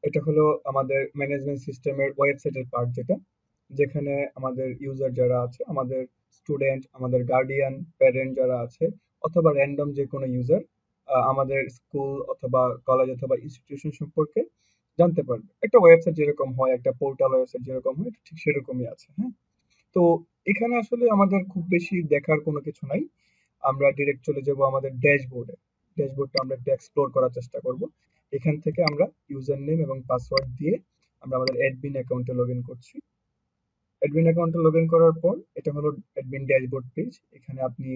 এটা হলো আমাদের ম্যানেজমেন্ট সিস্টেমের ওয়েবসাইটের পার্ট, যেখানে আমাদের ইউজার যারা আছে, আমাদের স্টুডেন্ট, আমাদের গার্ডিয়ান, প্যারেন্ট যারা আছে, অথবা র্যান্ডম যে কোনো ইউজার আমাদের স্কুল অথবা কলেজ অথবা ইনস্টিটিউশন সম্পর্কে জানতে পারবে। একটা ওয়েবসাইট যেরকম হয়, একটা পোর্টাল ওয়েবসাইট যেরকম হয়, এটা ঠিক সেরকমই আছে। হ্যাঁ, তো এখানে আসলে আমাদের খুব বেশি দেখার কোনো কিছু নাই। আমরা ডিরেক্ট চলে যাব আমাদের ড্যাশবোর্ডে। ড্যাশবোর্ডটা আমরা একটু এক্সপ্লোর করার চেষ্টা করব। এখান থেকে আমরা ইউজার নেম এবং পাসওয়ার্ড দিয়ে আমরা আমাদের অ্যাডমিন অ্যাকাউন্টে লগ ইন করছি। অ্যাডমিন অ্যাকাউন্টে লগ ইন করার পর এটা হলো অ্যাডমিন ড্যাশবোর্ড পেজ। এখানে আপনি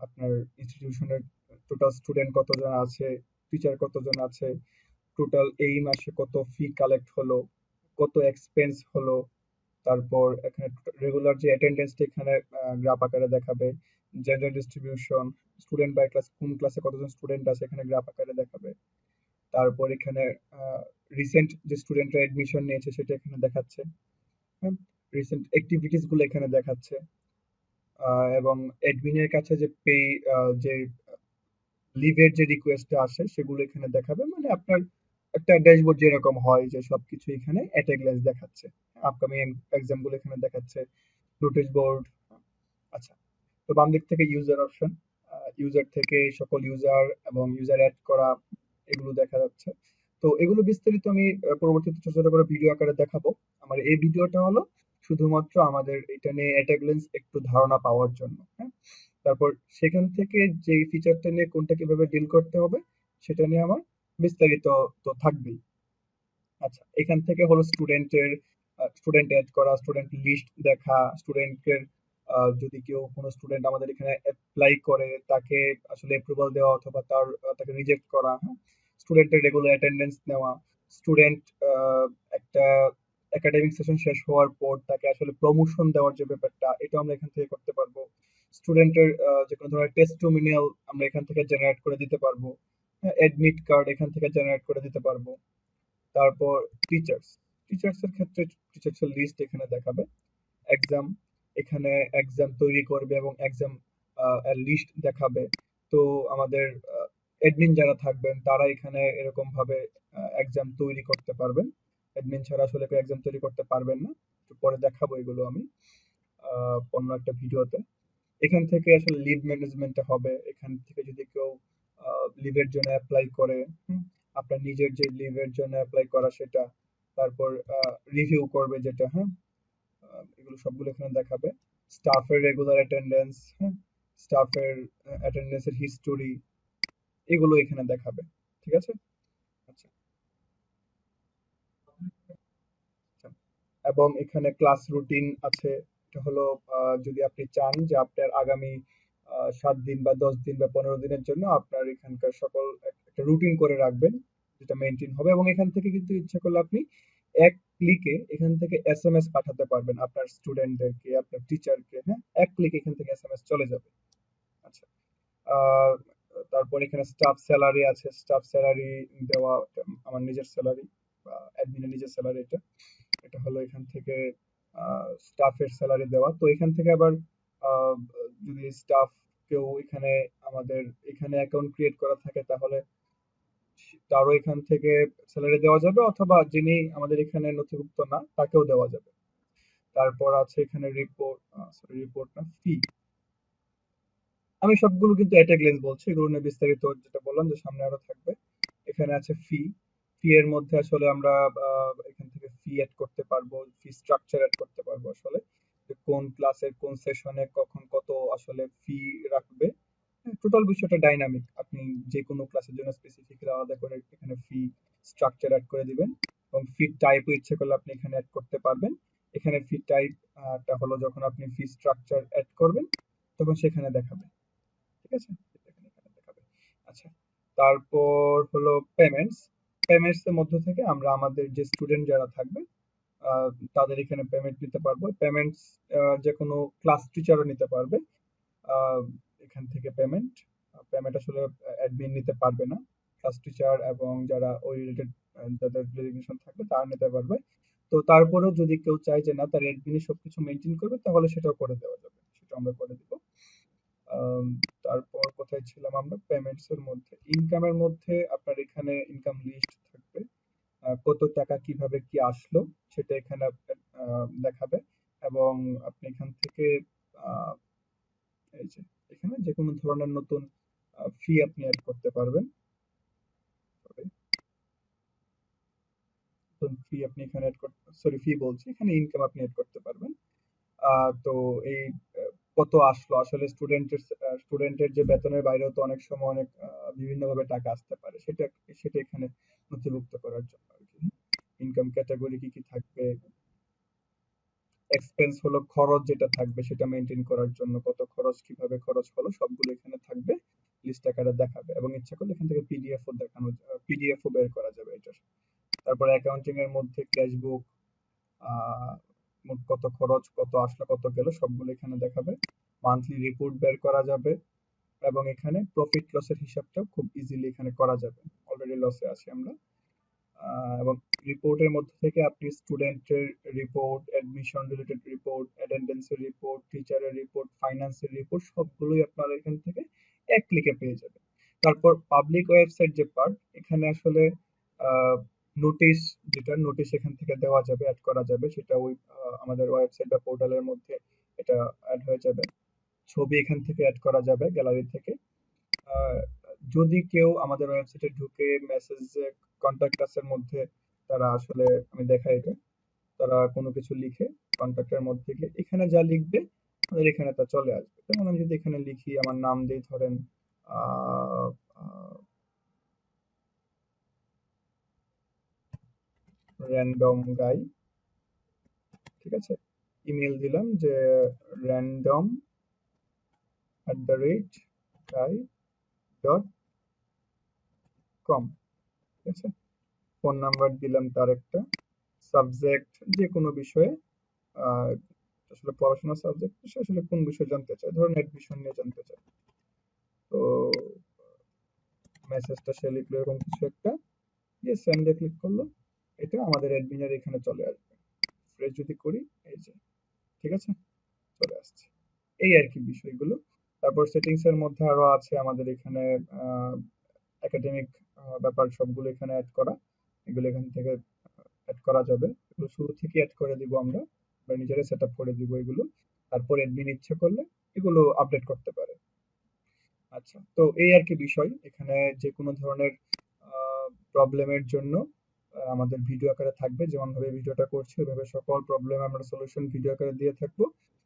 আপনার ইনস্টিটিউশনের টোটাল স্টুডেন্ট কতজন আছে, টিচার কতজন আছে, টোটাল এই মাসে কত ফি কালেক্ট হলো, কত এক্সপেন্স হলো, তারপর এখানে রেগুলার যে অ্যাটেন্ডেন্সটা এখানে গ্রাফ আকারে দেখাবে, gender distribution, student by class, কোন ক্লাসে কতজন স্টুডেন্ট আছে এখানে গ্রাফ আকারে দেখাবে। তারপর এখানে রিসেন্ট যে স্টুডেন্টরা এডমিশন নিয়েছে সেটা এখানে দেখাচ্ছে। হ্যাঁ, রিসেন্ট অ্যাক্টিভিটিস গুলো এখানে দেখাচ্ছে। এবং অ্যাডমিনের কাছে যে পে, যে লিভের যে রিকোয়েস্টটা আসে সেগুলো এখানে দেখাবে। মানে আপনার একটা ড্যাশবোর্ড যেরকম হয় যে সবকিছু এখানে এট এ গ্ল্যান্স দেখাচ্ছে। আপকামিং এক্সাম গুলো এখানে দেখাচ্ছে, নোটিশ বোর্ড। আচ্ছা, তো বাম দিক থেকে ইউজার অপশন, ইউজার থেকে সকল ইউজার এবং ইউজার অ্যাড করা, এগুলো দেখা যাচ্ছে। তো এগুলো বিস্তারিত আমি পরবর্তীতে ছোট ছোট করে ভিডিও আকারে দেখাবো। আমার এই ভিডিওটা হলো শুধুমাত্র আমাদের এটা নিয়ে অ্যাট এ গ্ল্যান্স একটু ধারণা পাওয়ার জন্য। হ্যাঁ, তারপর সেখান থেকে যে ফিচারটা নিয়ে কোনটা কিভাবে ডিল করতে হবে সেটা নিয়ে আমার বিস্তারিত তো থাকবেই। আচ্ছা, এখান থেকে হলো স্টুডেন্টের, স্টুডেন্ট অ্যাড করা, স্টুডেন্ট লিস্ট দেখা, স্টুডেন্টের যদি কেউ কোনো স্টুডেন্ট আমাদের এখানে অ্যাপ্লাই করে তাকে আসলে অ্যাপ্রুভাল দেওয়া অথবা তাকে রিজেক্ট করা। হ্যাঁ, স্টুডেন্টের রেগুলার অ্যাটেন্ডেন্স নেওয়া, স্টুডেন্ট একটা একাডেমিক সেশন শেষ হওয়ার পর তাকে আসলে প্রমোশন দেওয়ার যে ব্যাপারটা, এটা আমরা এখান থেকে করতে পারবো। স্টুডেন্টের যে কোনো ধরনের টেস্টিমোনিয়াল আমরা এখান থেকে জেনারেট করে দিতে পারবো। হ্যাঁ, অ্যাডমিট কার্ড এখান থেকে জেনারেট করে দিতে পারবো। তারপর টিচার্স, টিচার্স এর ক্ষেত্রে টিচার্স এর লিস্ট এখানে দেখাবে। এক্সাম, এখানে এক্সাম তৈরি করবে এবং এক্সাম এর লিস্ট দেখাবে। তো আমাদের অ্যাডমিন যারা থাকবেন তারা এখানে এরকম ভাবে এক্সাম তৈরি করতে পারবেন। অ্যাডমিন ছাড়া আসলে কেউ এক্সাম তৈরি করতে পারবেন না। একটু পরে দেখাবো এগুলো আমি অন্য একটা ভিডিওতে। এখান থেকে আসলে লিভ ম্যানেজমেন্ট হবে। এখান থেকে যদি কেউ লিভের জন্য অ্যাপ্লাই করে, হুম, আপনার নিজের যে লিভের জন্য অ্যাপ্লাই করা সেটা, তারপর রিভিউ করবে যেটা। হ্যাঁ, এগুলো সবগুলো এখানে দেখাবে। স্টাফের রেগুলার অ্যাটেন্ডেন্স, হ্যাঁ, স্টাফের অ্যাটেন্ডেন্সের হিস্টোরি, এগুলো এখানে দেখাবে। ঠিক আছে? আচ্ছা, আচ্ছা। এবং এখানে ক্লাস রুটিন আছে। এটা হলো যদি আপনি চান যে আপনার আগামী 7 দিন বা 10 দিন বা 15 দিনের জন্য আপনার এখানকার সকল একটা রুটিন করে রাখবেন, যেটা মেনটেন হবে। এবং এখান থেকে কিন্তু ইচ্ছা করলে আপনি এক ক্লিকে এখান থেকে এসএমএস পাঠাতে পারবেন আপনার স্টুডেন্টদেরকে, আপনার টিচারকে। হ্যাঁ, এক ক্লিক এখান থেকে এসএমএস চলে যাবে। আচ্ছা, আহ, তারপর এখানে স্টাফ স্যালারি আছে। স্টাফ স্যালারি দেওয়া, আমার নিজের স্যালারি বা অ্যাডমিনের নিজের স্যালারি এটা। এটা হলো এখান থেকে স্টাফের স্যালারি দেওয়া। তো এখান থেকে আবার আহ, যদি স্টাফ কেউ এখানে আমাদের এখানে অ্যাকাউন্ট ক্রিয়েট করা থাকে তাহলে তারও এখান থেকে স্যালারি দেওয়া যাবে, অথবা যিনি আমাদের এখানে নথিভুক্ত না তাকেও দেওয়া যাবে। তারপর আছে এখানে রিপোর্ট, সরি রিপোর্ট না, ফি। আমি সবগুলো কিন্তু এট এ গ্লেন্স বলছি, এগুলো নিয়ে বিস্তারিত যেটা বললাম যে সামনে আরো থাকবে। এখানে আছে ফি। ফি এর মধ্যে আসলে আমরা এখান থেকে ফি এড করতে পারবো, ফি স্ট্রাকচার এড করতে পারবো আসলে, যে কোন ক্লাসে কোন সেশনে কখন কত আসলে ফি রাখবে। টোটাল বিষয়টা ডাইনামিক, আপনি যে কোনো ক্লাসের জন্য স্পেসিফিকলি আলাদা করে এখানে ফি স্ট্রাকচার অ্যাড করে দিবেন। এবং ফি টাইপও ইচ্ছে করলে আপনি এখানে অ্যাড করতে পারবেন। এখানে ফি টাইপ টা হলো যখন আপনি ফি স্ট্রাকচার অ্যাড করবেন তখন সেখানে দেখাবে। ঠিক আছে? এখানে এখানে দেখাবে। আচ্ছা, তারপর হলো পেমেন্টস। পেমেন্টস এর মধ্য থেকে আমরা আমাদের যে স্টুডেন্ট যারা থাকবে আহ, তাদের এখানে পেমেন্ট নিতে পারবো। পেমেন্টস যে কোনো ক্লাস টিচারও নিতে পারবে আহ, এখান থেকে পেমেন্ট। পেমেন্ট আসলে অ্যাডমিন নিতে পারবে না, ক্লাস টিচার এবং যারা ওই রিলেটেড যাদের ডেজিগনেশন থাকবে তারা নিতে পারবে। তো তারপরেও যদি কেউ চায় যে না তার অ্যাডমিনই সবকিছু মেনটেন করবে তাহলে সেটাও করে দেওয়া যাবে, সেটা আমরা করে দিব। আম, তারপর কোথায় ছিলাম আমরা, পেমেন্টস এর মধ্যে ইনকামের মধ্যে আপনার এখানে ইনকাম লিস্ট থাকবে। কত টাকা কিভাবে কি আসলো সেটা এখানে দেখাবে। এবং আপনি এখান থেকে আহ, এই যে এখানে যে কোনো ধরনের নতুন ফি আপনি অ্যাড করতে পারবেন। Sorry, নতুন ফি আপনি এখানে অ্যাড করতে, সরি ফি বলছি, এখানে ইনকাম আপনি অ্যাড করতে পারবেন। তো এই কত আসলো আসলে স্টুডেন্টের যে বেতনের বাইরেও তো অনেক সময় অনেক বিভিন্নভাবে টাকা আসতে পারে, সেটা সেটা এখানে নথিভুক্ত করার জন্য আর কি। ইনকাম ক্যাটাগরি কি কি থাকবে, এক্সপেন্স হলো খরচ যেটা থাকবে সেটা মেনটেন করার জন্য কত খরচ কিভাবে খরচ হলো সবগুলো এখানে থাকবে, লিস্ট আকারে দেখাবে। এবং ইচ্ছা করলে এখান থেকে পিডিএফ ও দেখানো, পিডিএফ ও বের করা যাবে এটার। তারপরে অ্যাকাউন্টিং এর মধ্যে ক্যাশ বুক, মোট কত খরচ কত আসলো কত গেল সবগুলো এখানে দেখাবে। মান্থলি রিপোর্ট বের করা যাবে। এবং এখানে প্রফিট লসের হিসাবটাও খুব ইজিলি এখানে করা যাবে। অলরেডি লসে আছি আমরা। এবং রিপোর্টের মধ্যে থেকে আপনি স্টুডেন্টের রিপোর্ট, অ্যাডমিশন রিলেটেড রিপোর্ট, অ্যাটেন্ডেন্সের রিপোর্ট, টিচারের রিপোর্ট, ফাইন্যান্সের রিপোর্ট সবগুলোই আপনারা এখান থেকে এক ক্লিকে পেয়ে যাবেন। তারপর পাবলিক ওয়েবসাইট যে পার্ট, এখানে আসলে নোটিশ, যেটা নোটিশ এখান থেকে দেওয়া যাবে, অ্যাড করা যাবে, সেটা ওই আমাদের ওয়েবসাইট বা পোর্টালের মধ্যে এটা অ্যাড হয়ে যাবে। ছবি এখান থেকে অ্যাড করা যাবে গ্যালারি থেকে। আহ, যদি কেউ আমাদের ওয়েবসাইটে ঢুকে মেসেজে কন্ট্যাক্ট আসের মধ্যে তারা আসলে, আমি দেখাই এটা, তারা কোনো কিছু লিখে কন্ট্যাক্টের মধ্যে গিয়ে এখানে যা লিখবে আমাদের এখানে তা চলে আসবে। যেমন আমি যদি এখানে লিখি আমার নাম দিই ধরেন র্যান্ডম গাই, ঠিক আছে, ইমেল দিলাম যে র্যান্ডম @গাই ডট কম, ঠিক আছে। ফোন নাম্বার দিলাম তার একটা, সাবজেক্ট যে কোনো বিষয়ে, আহ, আসলে পড়াশোনার সাবজেক্ট সে আসলে কোন বিষয়ে জানতে চায়, ধরুন অ্যাডমিশন নিয়ে জানতে চায়। তো মেসেজটা সে লিখলো এরকম কিছু একটা, দিয়ে সেন্ডে ক্লিক করলো, এটা আমাদের অ্যাডমিনের এখানে চলে আসবে। রিফ্রেশ যদি করি, এই যে, ঠিক আছে, চলে আসছে। এই আর কি বিষয়গুলো। তারপর সেটিংস এর মধ্যে আরো আছে আমাদের এখানে একাডেমিক ব্যাপার সবগুলো এখানে অ্যাড করা। এগুলো এখান থেকে অ্যাড করা যাবে, এগুলো শুরু থেকে অ্যাড করে দিব আমরা, বা নিজেরা সেট আপ করে দিব এগুলো। তারপর অ্যাডমিন ইচ্ছে করলে এগুলো আপডেট করতে পারে। আচ্ছা, তো এই আর কি বিষয় এখানে। যে কোনো ধরনের প্রবলেমের জন্য আমাদের ভিডিও আকারে থাকবে, যেমন ভাবে ভিডিওটা করছি ওইভাবে সকল প্রবলেম আমরা সলিউশন ভিডিও আকারে দিয়ে থাকবো,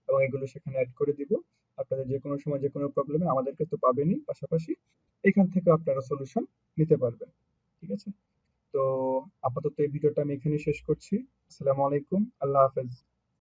এবং এগুলো সেখানে অ্যাড করে দিব। আপনাদের যে কোনো সময় যে কোনো প্রবলেমে আমাদেরকে তো পাবেনই, পাশাপাশি এখান থেকে আপনারা সলিউশন নিতে পারবেন। ঠিক আছে, তো আপাতত এই ভিডিওটা আমি এখানেই শেষ করছি। আসসালামু আলাইকুম, আল্লাহ হাফেজ।